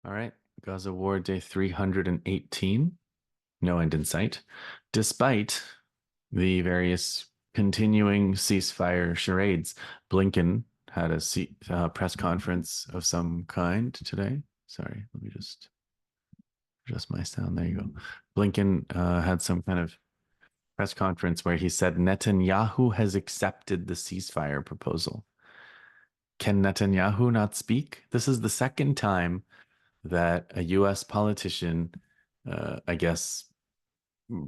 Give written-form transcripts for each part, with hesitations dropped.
All right. Gaza War Day 318. No end in sight. Despite the various continuing ceasefire charades, Blinken had a press conference of some kind today. Sorry, let me just adjust my sound. There you go. Blinken had some kind of press conference where he said Netanyahu has accepted the ceasefire proposal. Can Netanyahu not speak? This is the second time that a US politician, I guess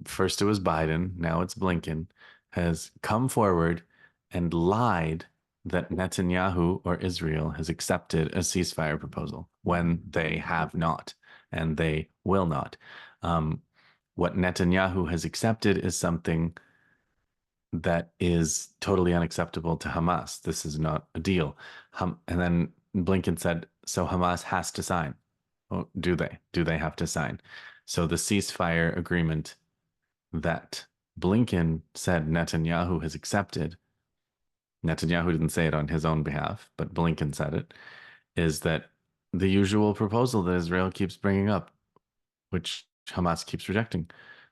first it was Biden, now it's Blinken, has come forward and lied that Netanyahu or Israel has accepted a ceasefire proposal when they have not and they will not. Um, what Netanyahu has accepted is something that is totally unacceptable to Hamas. This is not a deal. And then Blinken said, so Hamas has to sign. Oh, do they? Do they have to sign? So the ceasefire agreement that Blinken said Netanyahu has accepted, Netanyahu didn't say it on his own behalf, but Blinken said it, is that the usual proposal that Israel keeps bringing up, which Hamas keeps rejecting,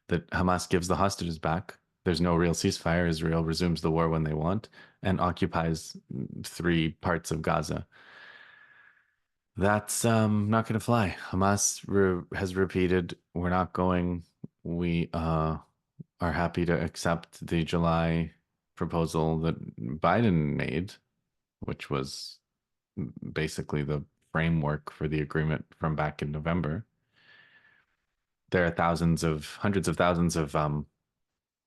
that Hamas gives the hostages back. There's no real ceasefire. Israel resumes the war when they want and occupies three parts of Gaza. That's not going to fly. Has repeated, we're not going. We are happy to accept the July proposal that Biden made, which was basically the framework for the agreement from back in November. There are hundreds of thousands of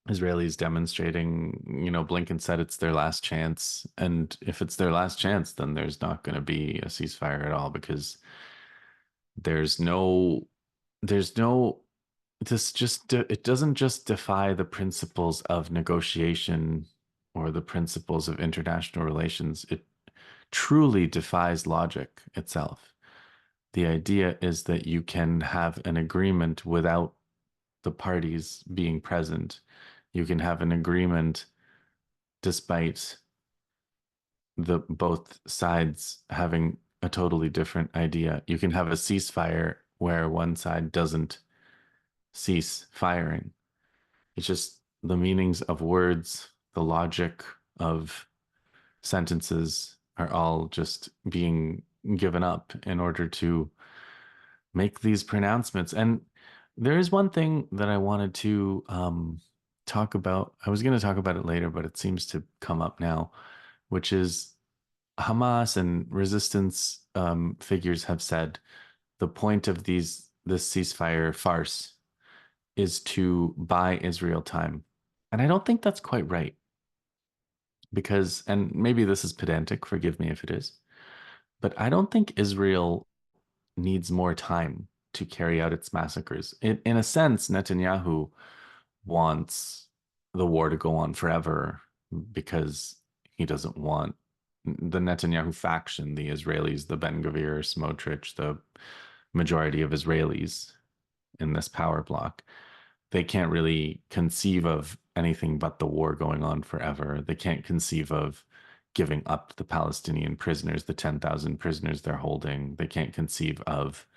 Israelis demonstrating. Blinken said it's their last chance. And if it's their last chance, then there's not going to be a ceasefire at all because there's no, there's no, it doesn't just defy the principles of negotiation or the principles of international relations. It truly defies logic itself. The idea is that you can have an agreement without the parties being present. You can have an agreement despite the both sides having a totally different idea. You can have a ceasefire where one side doesn't cease firing. It's just the meanings of words, the logic of sentences are all just being given up in order to make these pronouncements. And there is one thing that I wanted to talk about. I was going to talk about it later, but it seems to come up now, which is Hamas and resistance figures have said the point of this ceasefire farce is to buy Israel time. And I don't think that's quite right because, and maybe this is pedantic, forgive me if it is, but I don't think Israel needs more time to carry out its massacres. In a sense, Netanyahu wants the war to go on forever because he doesn't want the Netanyahu faction, the Israelis, the Ben Gvir, Smotrich, the majority of Israelis in this power block. They can't really conceive of anything but the war going on forever. They can't conceive of giving up the Palestinian prisoners, the 10,000 prisoners they're holding. They can't conceive of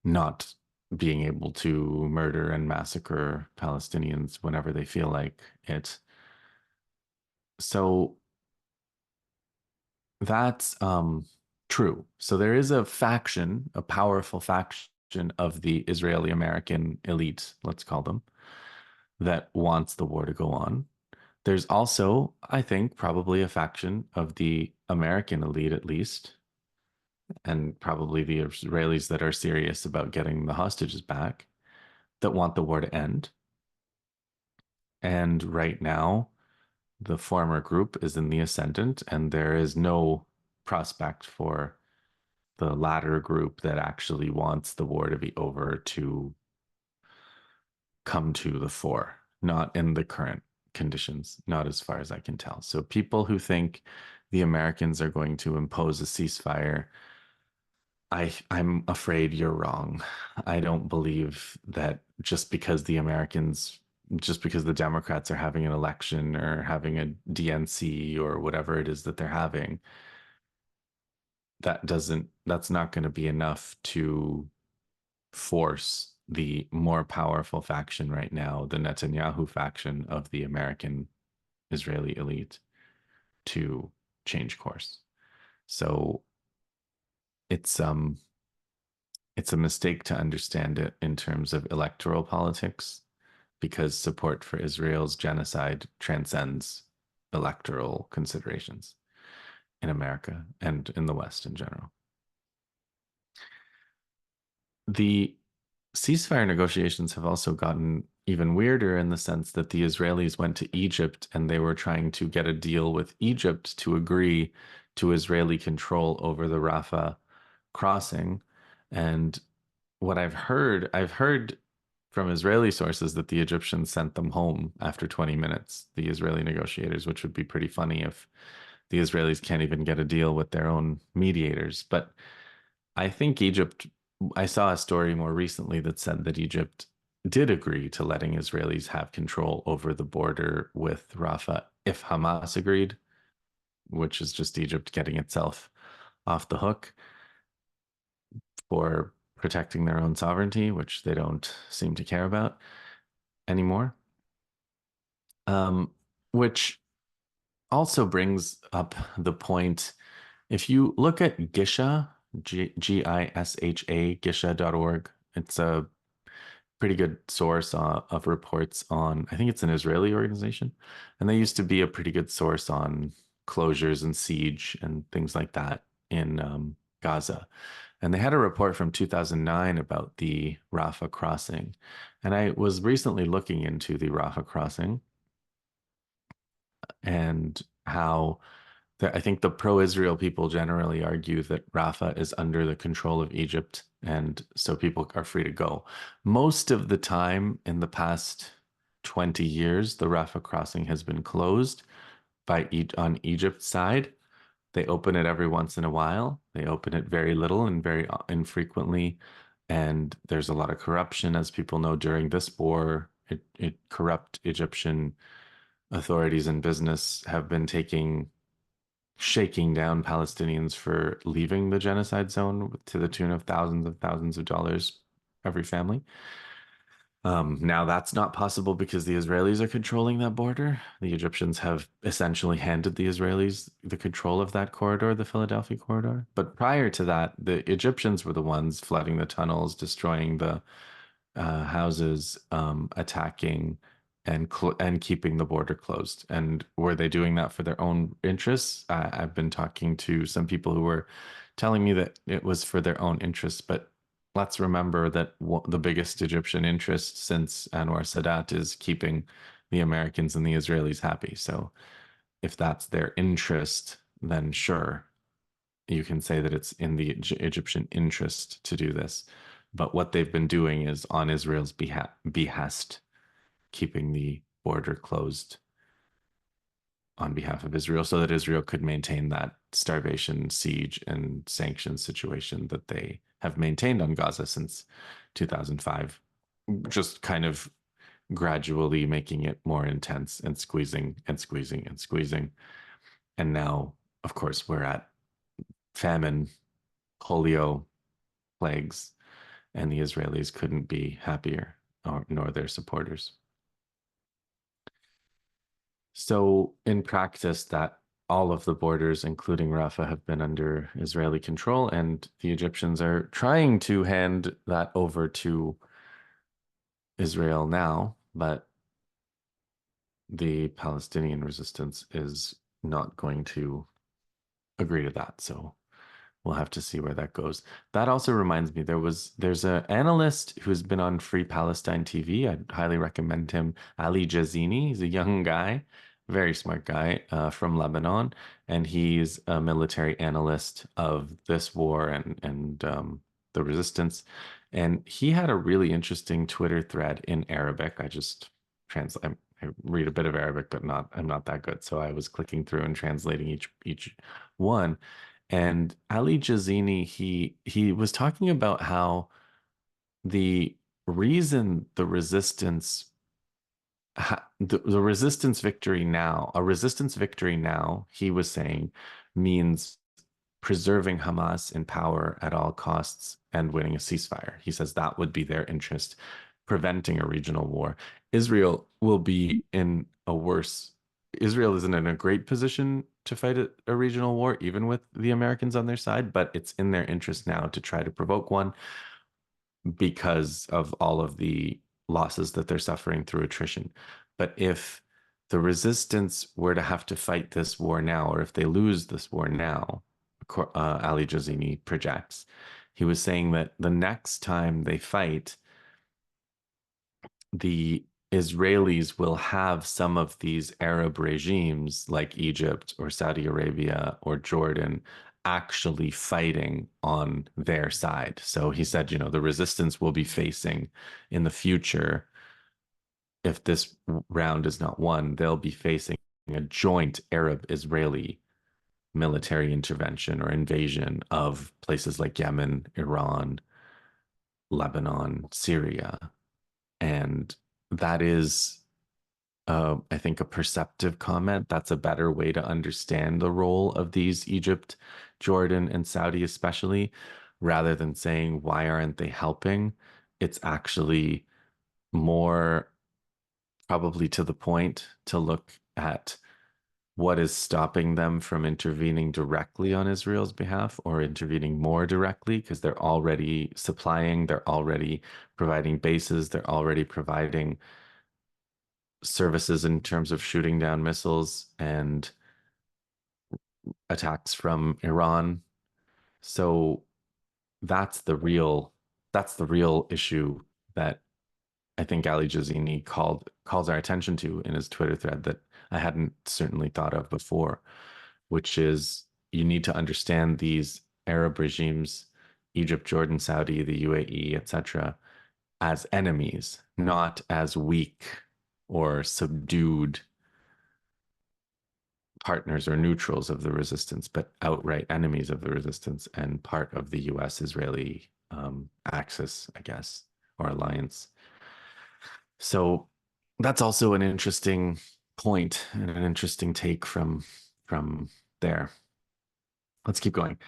not being able to murder and massacre Palestinians whenever they feel like it. So that's true. So there is a faction, a powerful faction of the Israeli American elite, let's call them, that wants the war to go on. There's also, I think, probably a faction of the American elite, at least, and probably the Israelis that are serious about getting the hostages back, that want the war to end. And right now, the former group is in the ascendant, and there is no prospect for the latter group that actually wants the war to be over to come to the fore, not in the current conditions, not as far as I can tell. So people who think the Americans are going to impose a ceasefire, I'm afraid you're wrong. I don't believe that just because the Democrats are having an election or having a DNC or whatever it is that they're having, that's not going to be enough to force the more powerful faction right now, the Netanyahu faction of the American Israeli elite, to change course. So it's um it's a mistake to understand it in terms of electoral politics because support for Israel's genocide transcends electoral considerations in America and in the West in general. The ceasefire negotiations have also gotten even weirder in the sense that the Israelis went to Egypt and they were trying to get a deal with Egypt to agree to Israeli control over the Rafah crossing. And I've heard from Israeli sources that the Egyptians sent them home after 20 minutes, the Israeli negotiators, which would be pretty funny if the Israelis can't even get a deal with their own mediators. But I think I saw a story more recently that said that Egypt did agree to letting Israelis have control over the border with Rafah if Hamas agreed, which is just Egypt getting itself off the hook for protecting their own sovereignty, which they don't seem to care about anymore. Um, which also brings up the point if you look at Gisha, Gisha, gisha.org, it's a pretty good source of reports on, I think it's an Israeli organization, and they used to be a pretty good source on closures and siege and things like that in Gaza. And they had a report from 2009 about the Rafah crossing. And I was recently looking into the Rafah crossing and how I think the pro-Israel people generally argue that Rafah is under the control of Egypt, and so people are free to go. Most of the time in the past 20 years, the Rafah crossing has been closed on Egypt's side. They open it every once in a while. They open it very little and very infrequently, and there's a lot of corruption, as people know. During this war, corrupt Egyptian authorities and business have been shaking down Palestinians for leaving the genocide zone to the tune of thousands of dollars every family. Now that's not possible because the Israelis are controlling that border. The Egyptians have essentially handed the Israelis the control of that corridor, the Philadelphia corridor. But prior to that, the Egyptians were the ones flooding the tunnels, destroying the houses, attacking and keeping the border closed. And were they doing that for their own interests? I've been talking to some people who were telling me that it was for their own interests, but let's remember that the biggest Egyptian interest since Anwar Sadat is keeping the Americans and the Israelis happy. So if that's their interest, then sure, you can say that it's in the Egyptian interest to do this. But what they've been doing is on Israel's behest, keeping the border closed on behalf of Israel so that Israel could maintain that starvation, siege, and sanctions situation that they have maintained on Gaza since 2005, just kind of gradually making it more intense and squeezing and squeezing and squeezing. And now, of course, we're at famine, polio, plagues, and the Israelis couldn't be happier, nor their supporters. So, in practice, that all of the borders, including Rafah, have been under Israeli control, and the Egyptians are trying to hand that over to Israel now, but the Palestinian resistance is not going to agree to that. So, we'll have to see where that goes. That also reminds me, there's an analyst who's been on Free Palestine TV. I'd highly recommend him. Ali Jazini. He's a young guy, very smart guy from Lebanon, and he's a military analyst of this war and the resistance. And he had a really interesting Twitter thread in Arabic. I just translate. I read a bit of Arabic, but I'm not that good. So I was clicking through and translating each one. And Ali Jazini, he was talking about how the reason the resistance the resistance victory now, a resistance victory now, he was saying, means preserving Hamas in power at all costs and winning a ceasefire. He says that would be their interest, preventing a regional war. Israel will be in a worse. Israel isn't in a great position to fight a regional war, even with the Americans on their side, but it's in their interest now to try to provoke one because of all of the losses that they're suffering through attrition. But if the resistance were to have to fight this war now, or if they lose this war now, Ali Jazini projects, he was saying that the next time they fight, the Israelis will have some of these Arab regimes like Egypt or Saudi Arabia or Jordan actually fighting on their side. So he said, the resistance will be facing in the future, if this round is not won, they'll be facing a joint Arab Israeli military intervention or invasion of places like Yemen, Iran, Lebanon, Syria. And that is, I think, a perceptive comment. That's a better way to understand the role of these Egypt, Jordan, and Saudi, especially, rather than saying, why aren't they helping? It's actually more probably to the point to look at what is stopping them from intervening directly on Israel's behalf or intervening more directly because they're already supplying, they're already providing bases, they're already providing services in terms of shooting down missiles and attacks from Iran. So that's the real that's the real issue that I think Ali Jazini calls our attention to in his Twitter thread that I hadn't certainly thought of before, which is you need to understand these Arab regimes, Egypt, Jordan, Saudi, the UAE, etc., as enemies, not as weak or subdued partners or neutrals of the resistance, but outright enemies of the resistance and part of the US Israeli axis, I guess, or alliance. So that's also an interesting point and an interesting take from there. Let's keep going.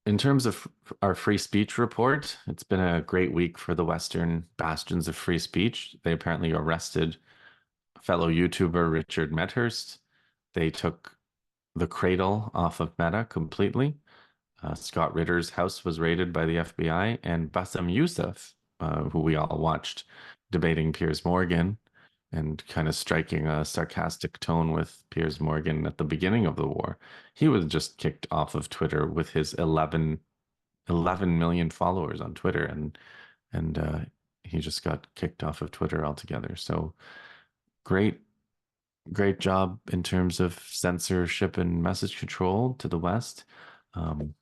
In terms of our free speech report, it's been a great week for the Western bastions of free speech. They apparently arrested fellow YouTuber Richard Medhurst. They took the cradle off of Meta completely. Scott Ritter's house was raided by the FBI, and Bassem Youssef, who we all watched debating Piers Morgan and kind of striking a sarcastic tone with Piers Morgan at the beginning of the war, he was just kicked off of Twitter with his 11 million followers on Twitter, and he just got kicked off of Twitter altogether. So great great job in terms of censorship and message control to the West. Um,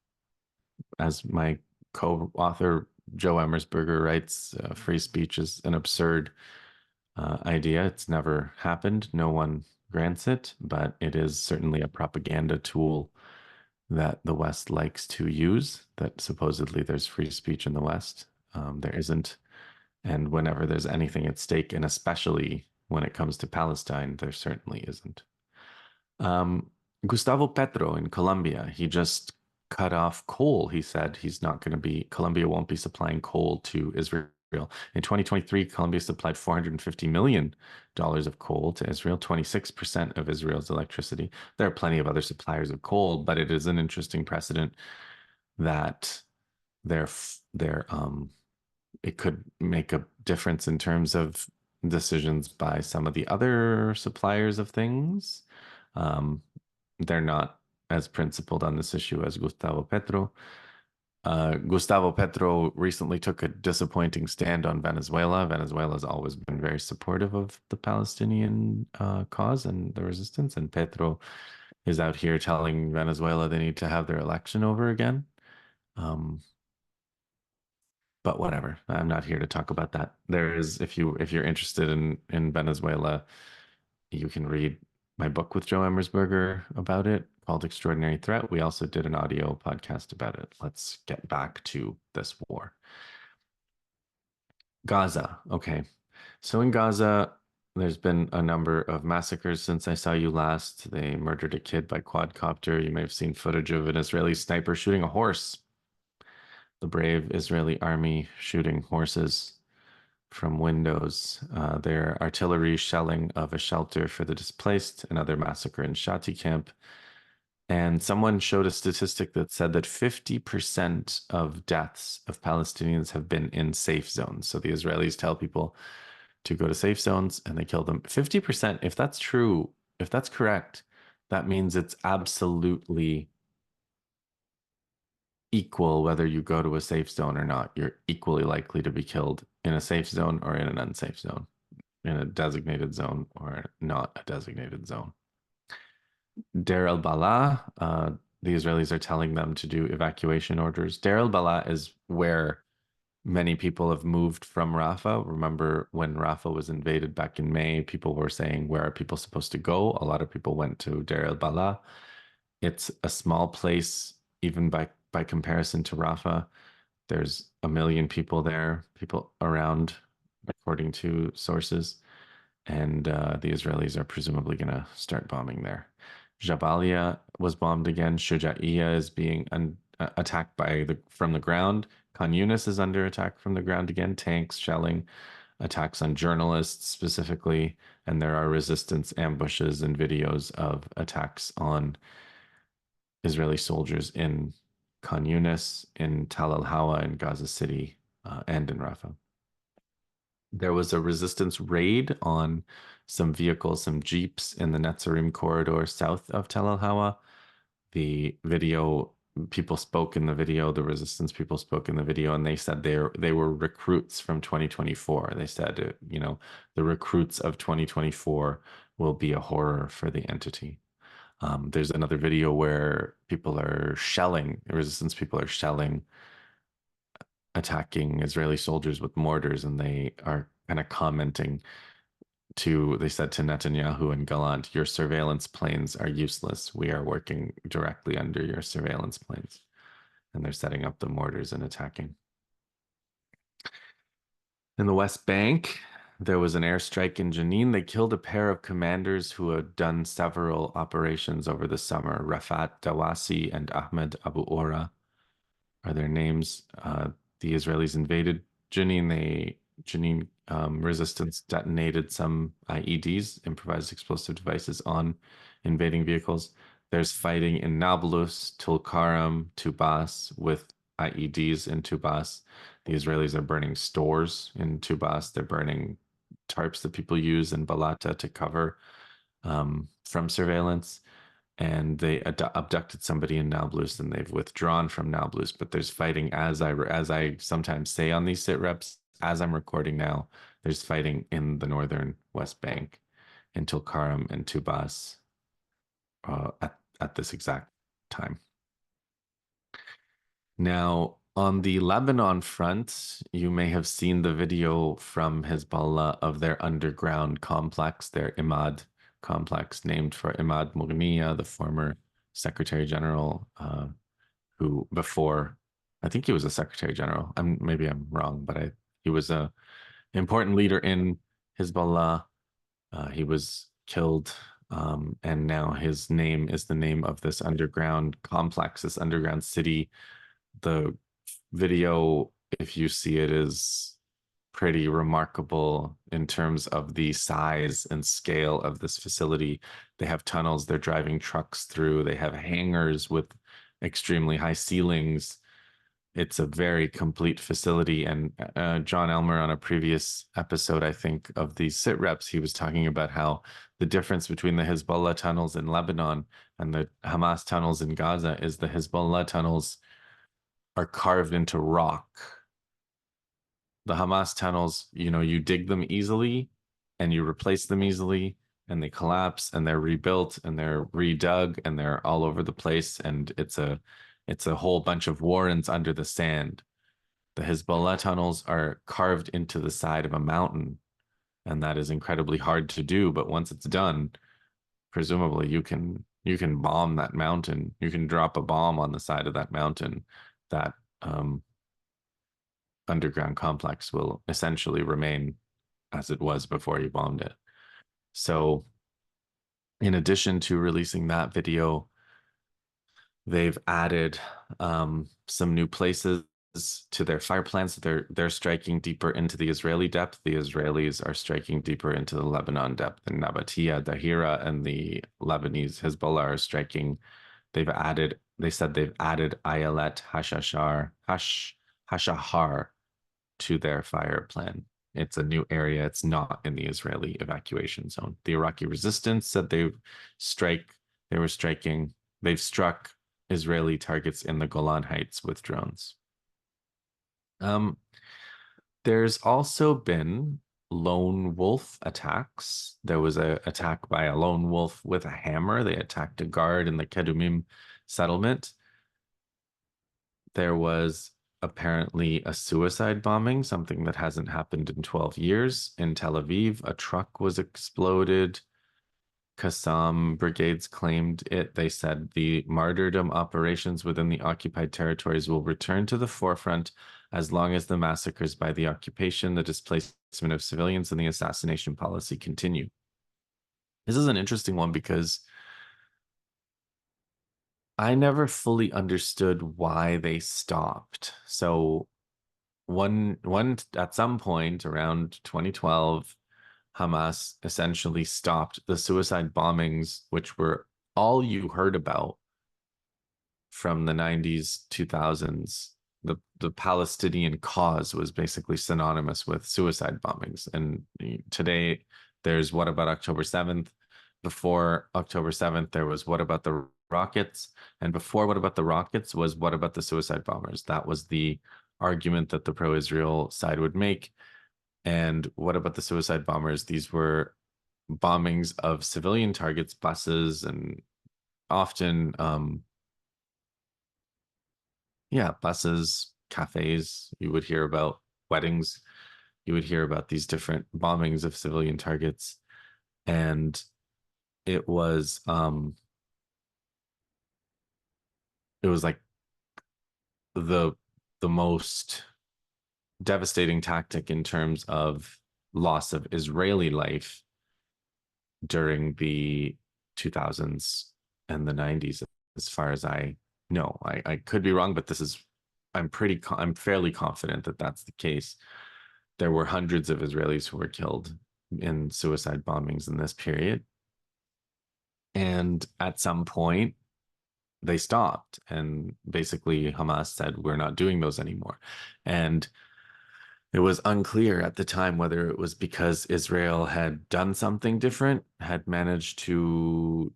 as my co-author Joe Emersberger writes, free speech is an absurd idea. It's never happened. No one grants it, but it is certainly a propaganda tool that the West likes to use, that supposedly there's free speech in the West. There isn't. And whenever there's anything at stake, and especially when it comes to Palestine, there certainly isn't. Um, Gustavo Petro in Colombia, he just cut off coal. He said he's not going to be, Colombia won't be supplying coal to Israel. In 2023, Colombia supplied $450 million of coal to Israel, 26% of Israel's electricity. There are plenty of other suppliers of coal, but it is an interesting precedent that they're it could make a difference in terms of decisions by some of the other suppliers of things. Um, they're not as principled on this issue as Gustavo Petro. Gustavo Petro recently took a disappointing stand on Venezuela. Venezuela has always been very supportive of the Palestinian cause and the resistance, and Petro is out here telling Venezuela they need to have their election over again. Um, but whatever. I'm not here to talk about that. There is, if you're interested in Venezuela, you can read my book with Joe Emersberger about it called Extraordinary Threat. We also did an audio podcast about it. Let's get back to this war. Gaza. Okay. So in Gaza, There's been a number of massacres since I saw you last. They murdered a kid by quadcopter. You may have seen footage of an Israeli sniper shooting a horse. The brave Israeli army shooting horses from windows. Their artillery shelling of a shelter for the displaced, another massacre in Shati camp. And someone showed a statistic that said that 50% of deaths of Palestinians have been in safe zones. So the Israelis tell people to go to safe zones and they kill them. 50%, if that's true, if that's correct, that means it's absolutely equal whether you go to a safe zone or not. You're equally likely to be killed in a safe zone or in an unsafe zone, in a designated zone or not a designated zone. Deir el-Balah, the Israelis are telling them to do evacuation orders. Deir el-Balah is where many people have moved from Rafah. Remember when Rafah was invaded back in May, people were saying, where are people supposed to go? A lot of people went to Deir el-Balah. It's a small place, even by comparison to Rafah. There's a million people there, people around, according to sources. And the Israelis are presumably going to start bombing there. Jabalia was bombed again. Shujaiya is being attacked from the ground. Khan Yunis is under attack from the ground again. Tanks, shelling, attacks on journalists specifically, and there are resistance ambushes and videos of attacks on Israeli soldiers in Khan Yunis, in Tal al Hawa, in Gaza City, and in Rafah. There was a resistance raid on some vehicles, some jeeps in the Netzarim corridor south of Tel Al Hawa. The video people spoke in the video, the resistance people spoke in the video, and they said they were recruits from 2024. They said, the recruits of 2024 will be a horror for the entity. There's another video where resistance people are shelling, attacking Israeli soldiers with mortars, and they are kind of commenting they said to Netanyahu and Gallant, your surveillance planes are useless. We are working directly under your surveillance planes. And they're setting up the mortars and attacking. In the West Bank, there was an airstrike in Jenin. They killed a pair of commanders who had done several operations over the summer. Rafat Dawasi and Ahmed Abu Ora are their names. The Israelis invaded Jenin. Jenin resistance detonated some IEDs, improvised explosive devices, on invading vehicles. There's fighting in Nablus, Tulkarm, Tubas with IEDs in Tubas. The Israelis are burning stores in Tubas. They're burning tarps that people use in Balata to cover from surveillance. And they abducted somebody in Nablus, and they've withdrawn from Nablus. But there's fighting, as I sometimes say on these sit reps, as I'm recording now, there's fighting in the northern West Bank, in Tulkarm and Tubas, at this exact time. Now, on the Lebanon front, you may have seen the video from Hezbollah of their underground complex, their Imad complex, named for Imad Mughniya, the former Secretary General, who before, I think he was a Secretary General. Maybe I'm wrong, but he was a important leader in Hezbollah. He was killed, and now his name is the name of this underground complex, this underground city. The video, if you see it, is pretty remarkable in terms of the size and scale of this facility. They have tunnels they're driving trucks through. They have hangars with extremely high ceilings. It's a very complete facility. And John Elmer, on a previous episode, I think, of the sit reps, he was talking about how the difference between the Hezbollah tunnels in Lebanon and the Hamas tunnels in Gaza is the Hezbollah tunnels are carved into rock. The Hamas tunnels, you dig them easily and you replace them easily, and they collapse and they're rebuilt and they're redug and they're all over the place, and it's a whole bunch of warrens under the sand. The Hezbollah tunnels are carved into the side of a mountain, and that is incredibly hard to do, but once it's done, presumably you can bomb that mountain. You can drop a bomb on the side of that mountain. That underground complex will essentially remain as it was before you bombed it. So, in addition to releasing that video, they've added some new places to their fire plans. They're striking deeper into the Israeli depth. The Israelis are striking deeper into the Lebanon depth. And Nabatea, Dahira, and the Lebanese Hezbollah are striking. They said they've added Ayelet Hashahar to their fire plan. It's a new area. It's not in the Israeli evacuation zone. The Iraqi resistance said they were striking, they've struck Israeli targets in the Golan Heights with drones. Um, there's also been lone wolf attacks. There was an attack by a lone wolf with a hammer. They attacked a guard in the Kedumim settlement. There was apparently a suicide bombing, something that hasn't happened in 12 years in Tel Aviv. A truck was exploded. Qassam brigades claimed it. They said the martyrdom operations within the occupied territories will return to the forefront as long as the massacres by the occupation, the displacement of civilians, and the assassination policy continue. This is an interesting one because I never fully understood why they stopped. So one at some point around 2012, Hamas essentially stopped the suicide bombings, which were all you heard about from the 90s, 2000s. The Palestinian cause was basically synonymous with suicide bombings. And today there's what about October 7th? Before October 7th, there was what about the rockets? And before what about the rockets was what about the suicide bombers? That was the argument that the pro-Israel side would make. And what about the suicide bombers? These were bombings of civilian targets, buses, and often, buses, cafes. You would hear about weddings. You would hear about these different bombings of civilian targets. And it was, like the most devastating tactic in terms of loss of Israeli life during the 2000s and the 90s, as far as I know. I could be wrong, but I'm fairly confident that that's the case. There were hundreds of Israelis who were killed in suicide bombings in this period. And at some point, they stopped. And basically, Hamas said, we're not doing those anymore. And it was unclear at the time whether it was because Israel had done something different, had managed to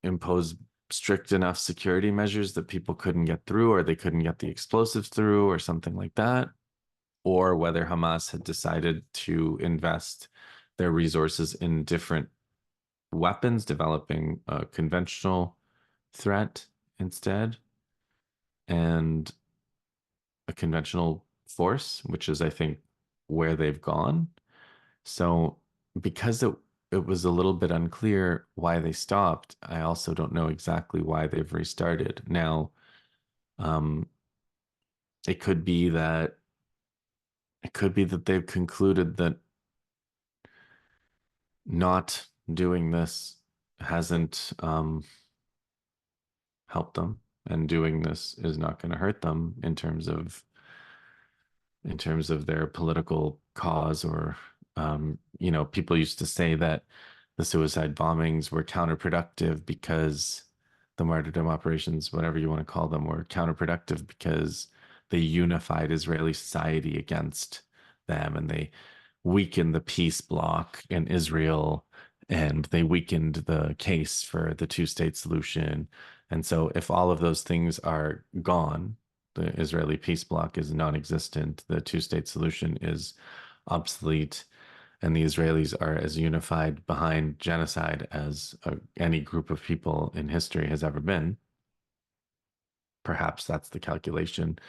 impose strict enough security measures that people couldn't get through, or they couldn't get the explosives through, or something like that, or whether Hamas had decided to invest their resources in different weapons, developing a conventional threat instead, and a conventional force, which is, I think, where they've gone. So because it was a little bit unclear why they stopped, I also don't know exactly why they've restarted. Now, um, it could be that they've concluded that not doing this hasn't helped them, and doing this is not going to hurt them in terms of their political cause. Or people used to say that the suicide bombings were counterproductive because the martyrdom operations, whatever you want to call them, were counterproductive because they unified Israeli society against them, and they weakened the peace bloc in Israel, and they weakened the case for the two-state solution. And so if all of those things are gone, the Israeli peace bloc is non-existent, the two-state solution is obsolete, and the Israelis are as unified behind genocide as any group of people in history has ever been. Perhaps that's the calculation,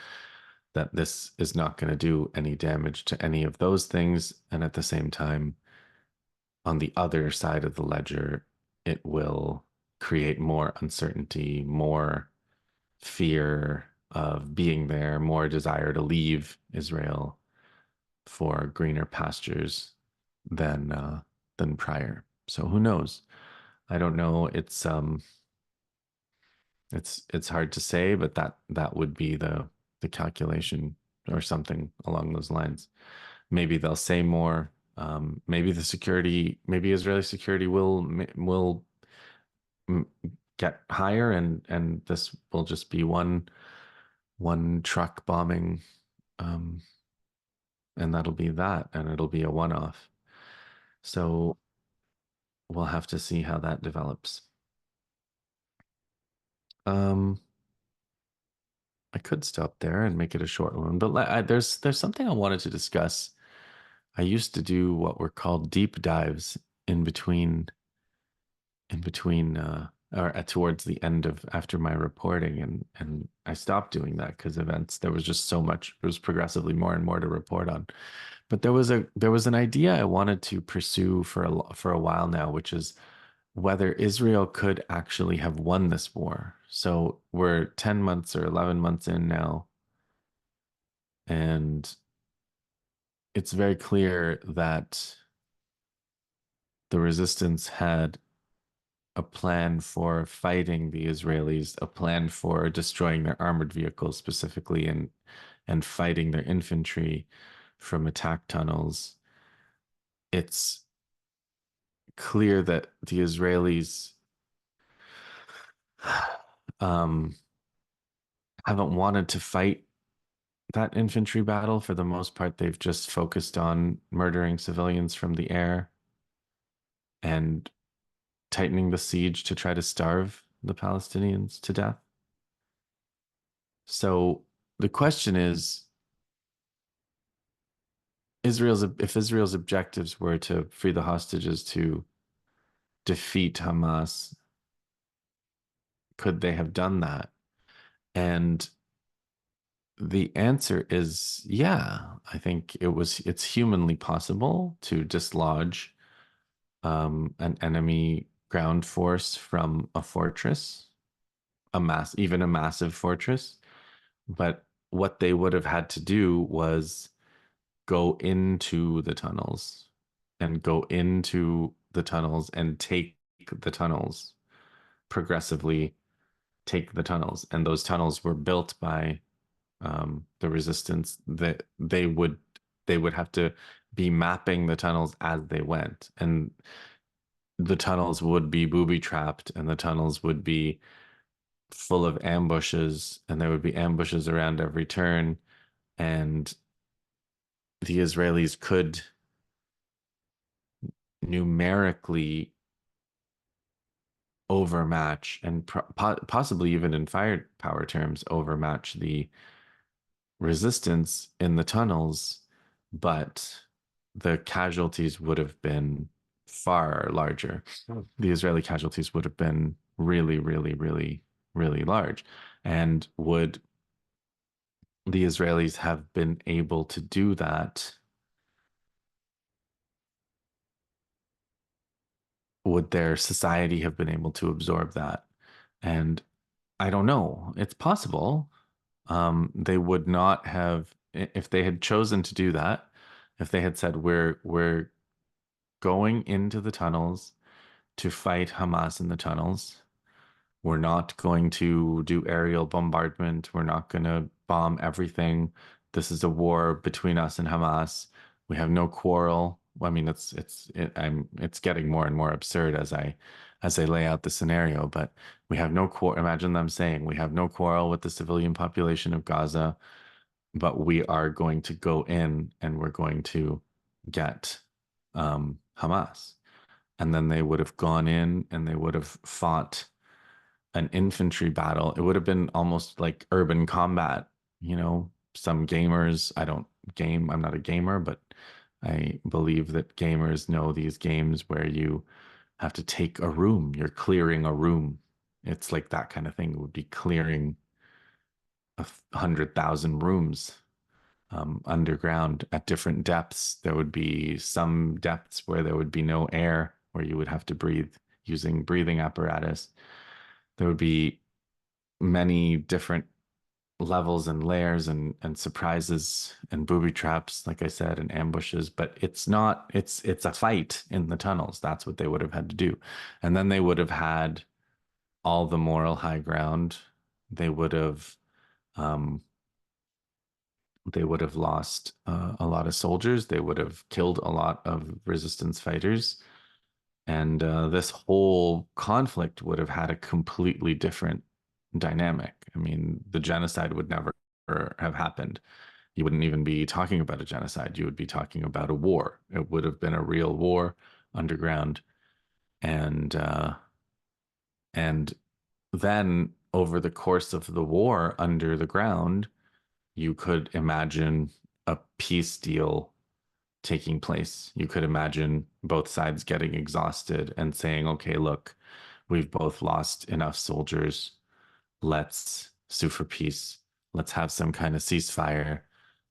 that this is not going to do any damage to any of those things. And at the same time, on the other side of the ledger, it will create more uncertainty, more fear of being there, more desire to leave Israel for greener pastures than prior. So who knows? I don't know. It's hard to say, but that would be the calculation or something along those lines. Maybe they'll say more. Maybe maybe Israeli security will mm, get higher, and this will just be one truck bombing, um, and that'll be that, and it'll be a one-off. So we'll have to see how that develops. Um, I could stop there and make it a short one, but there's something I wanted to discuss. I used to do what were called deep dives in between or towards the end of after my reporting, and I stopped doing that because events there was just so much, there was progressively more and more to report on. But there was an idea I wanted to pursue for a while now, which is whether Israel could actually have won this war. So we're 10 months or 11 months in now, and it's very clear that the resistance had a plan for fighting the Israelis, a plan for destroying their armored vehicles specifically, and fighting their infantry from attack tunnels. It's clear that the Israelis um, haven't wanted to fight that infantry battle. For the most part, they've just focused on murdering civilians from the air and tightening the siege to try to starve the Palestinians to death. So the question is, if Israel's objectives were to free the hostages to defeat Hamas, could they have done that? And the answer is yeah. I think it's humanly possible to dislodge an enemy ground force from a fortress, even a massive fortress. But what they would have had to do was go into the tunnels and take the tunnels, progressively take the tunnels. And those tunnels were built by the resistance, that they would have to be mapping the tunnels as they went. And the tunnels would be booby trapped, and the tunnels would be full of ambushes, and there would be ambushes around every turn. And the Israelis could numerically overmatch and possibly even in firepower terms overmatch the resistance in the tunnels, but the casualties would have been far larger. The Israeli casualties would have been really, really, really, really large. And would the Israelis have been able to do that? Would their society have been able to absorb that? And I don't know. It's possible. They would not have, if they had chosen to do that, if they had said we're going into the tunnels to fight Hamas in the tunnels. We're not going to do aerial bombardment. We're not going to bomb everything. This is a war between us and Hamas. We have no quarrel. I mean, it's getting more and more absurd as I lay out the scenario. But we have no quarrel. Imagine them saying we have no quarrel with the civilian population of Gaza, but we are going to go in and we're going to get Hamas. And then they would have gone in and they would have fought an infantry battle. It would have been almost like urban combat. Some gamers, I don't game, I'm not a gamer, but I believe that gamers know these games where you have to take a room, you're clearing a room. It's like that kind of thing. It would be clearing 100,000 rooms underground at different depths. There would be some depths where there would be no air, where you would have to breathe using breathing apparatus. There would be many different levels and layers and surprises and booby traps, like I said, and ambushes, but it's not, it's a fight in the tunnels. That's what they would have had to do. And then they would have had all the moral high ground. They would have um they would have lost a lot of soldiers. They would have killed a lot of resistance fighters. And this whole conflict would have had a completely different dynamic. I mean, the genocide would never have happened. You wouldn't even be talking about a genocide. You would be talking about a war. It would have been a real war underground. And and then over the course of the war under the ground, you could imagine a peace deal taking place. You could imagine both sides getting exhausted and saying, okay, look, we've both lost enough soldiers. Let's sue for peace. Let's have some kind of ceasefire.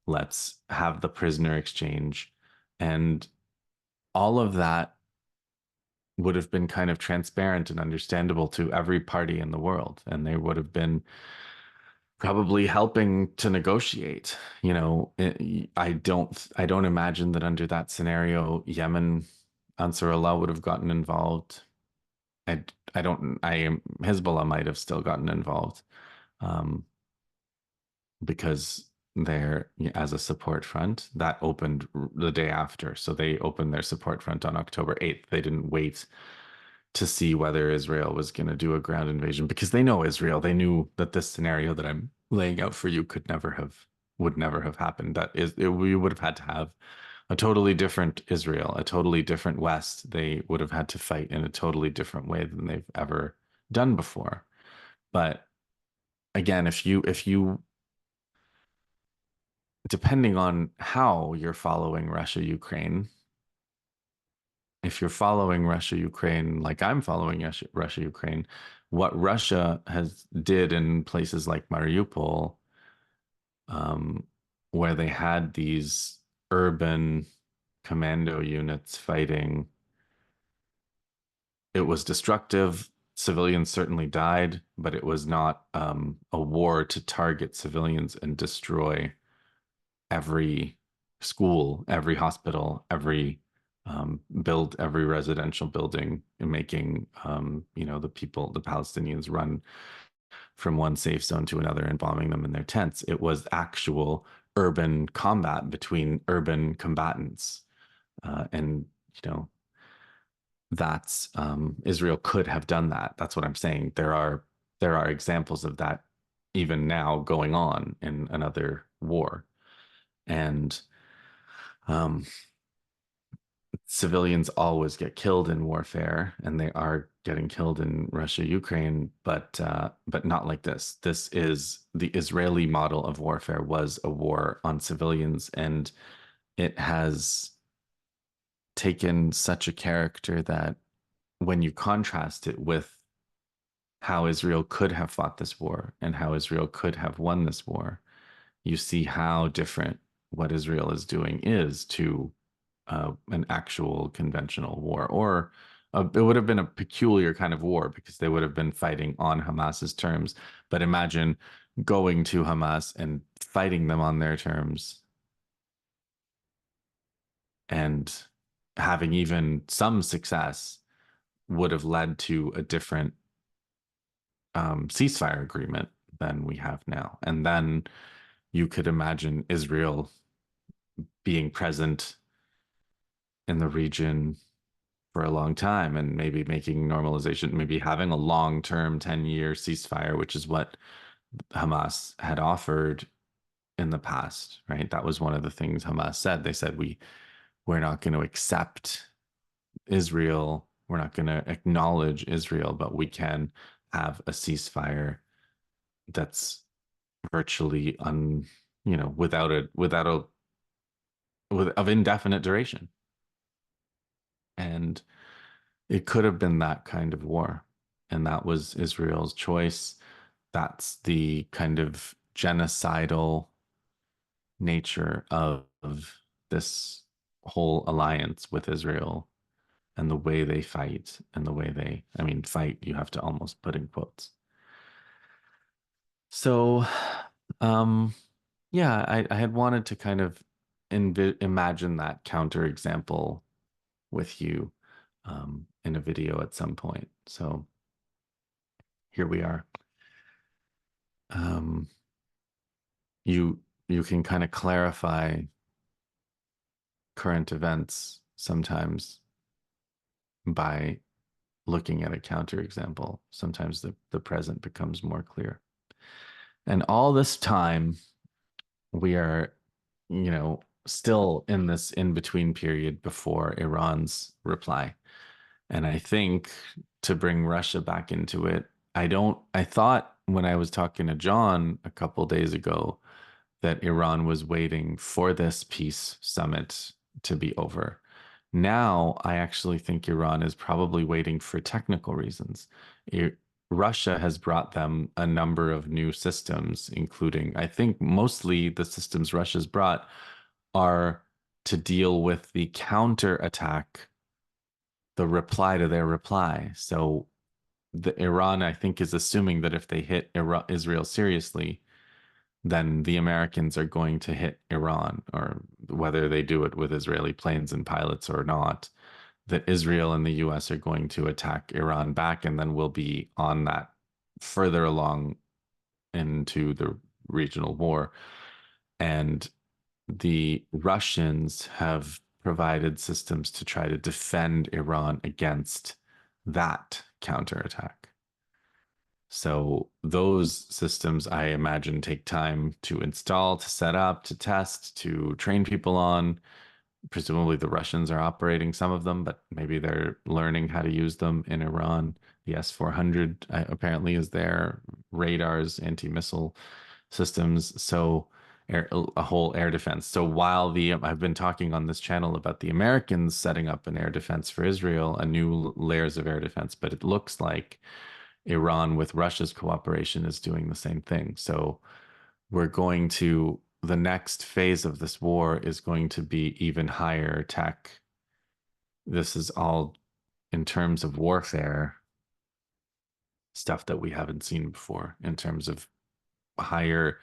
Let's have the prisoner exchange. And all of that would have been kind of transparent and understandable to every party in the world. And they would have been probably helping to negotiate. I don't imagine that under that scenario, Yemen, Ansarullah would have gotten involved. I don't, I am, Hezbollah might have still gotten involved, um, because they're as a support front that opened the day after. So they opened their support front on October 8th. They didn't wait to see whether Israel was going to do a ground invasion because they know Israel. They knew that this scenario that I'm laying out for you would never have happened. We would have had to have a totally different Israel, a totally different West. They would have had to fight in a totally different way than they've ever done before. But again, if you depending on how you're following Russia, Ukraine, if you're following Russia, Ukraine, like I'm following Russia, Ukraine, what Russia has did in places like Mariupol, um, where they had these urban commando units fighting, it was destructive. Civilians certainly died, but it was not a war to target civilians and destroy every school, every hospital, build every residential building, and making the Palestinians run from one safe zone to another and bombing them in their tents. It was actual urban combat between urban combatants, and you know that's Israel could have done that. That's what I'm saying. There are examples of that even now going on in another war. And um, civilians always get killed in warfare, and they are getting killed in Russia, Ukraine, but not like this. This is the Israeli model of warfare was a war on civilians, and it has taken such a character that when you contrast it with how Israel could have fought this war and how Israel could have won this war, you see how different what Israel is doing is to an actual conventional war, or it would have been a peculiar kind of war because they would have been fighting on Hamas's terms. But imagine going to Hamas and fighting them on their terms and having even some success would have led to a different ceasefire agreement than we have now. And then you could imagine Israel being present in the region for a long time and maybe making normalization, maybe having a long-term 10-year ceasefire, which is what Hamas had offered in the past, right? That was one of the things Hamas said. They said we're not going to accept Israel, we're not going to acknowledge Israel, but we can have a ceasefire that's virtually of indefinite duration. And it could have been that kind of war. And that was Israel's choice. That's the kind of genocidal nature of this whole alliance with Israel and the way they fight and the way I mean, fight, you have to almost put in quotes. So Um, yeah, I had wanted to kind of imagine that counterexample with you in a video at some point. So here we are. Um, you can kind of clarify current events sometimes by looking at a counterexample. Sometimes the present becomes more clear. And all this time, we are, still in this in-between period before Iran's reply. And I think to bring Russia back into it, I thought when I was talking to John a couple days ago that Iran was waiting for this peace summit to be over. Now, I actually think Iran is probably waiting for technical reasons. I- Russia has brought them a number of new systems, including, I think mostly the systems Russia's brought are to deal with the counterattack, the reply to their reply. So Iran, I think, is assuming that if they hit Israel seriously, then the Americans are going to hit Iran, or whether they do it with Israeli planes and pilots or not, that Israel and the US are going to attack Iran back, and then we'll be on that further along into the regional war. And the Russians have provided systems to try to defend Iran against that counterattack. So those systems, I imagine, take time to install, to set up, to test, to train people on. Presumably the Russians are operating some of them, but maybe they're learning how to use them in Iran. The S-400 apparently is there, radars, anti-missile systems, so a whole air defense. So while I've been talking on this channel about the Americans setting up an air defense for Israel, a new layers of air defense, but it looks like Iran with Russia's cooperation is doing the same thing. So the next phase of this war is going to be even higher tech. This is all in terms of warfare, stuff that we haven't seen before in terms of higher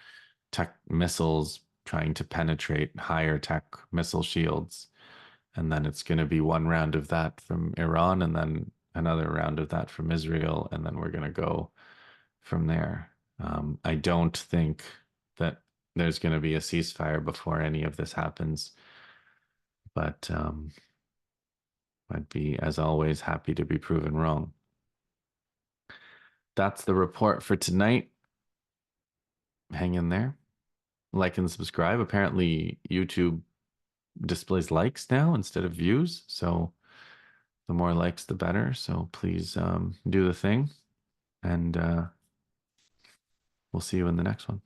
tech missiles trying to penetrate higher tech missile shields. And then it's going to be one round of that from Iran and then another round of that from Israel. And then we're going to go from there. I don't think that there's going to be a ceasefire before any of this happens, but I'd be, as always, happy to be proven wrong. That's the report for tonight. Hang in there. Like and subscribe. Apparently, YouTube displays likes now instead of views. So the more likes, the better. So please do the thing. And we'll see you in the next one.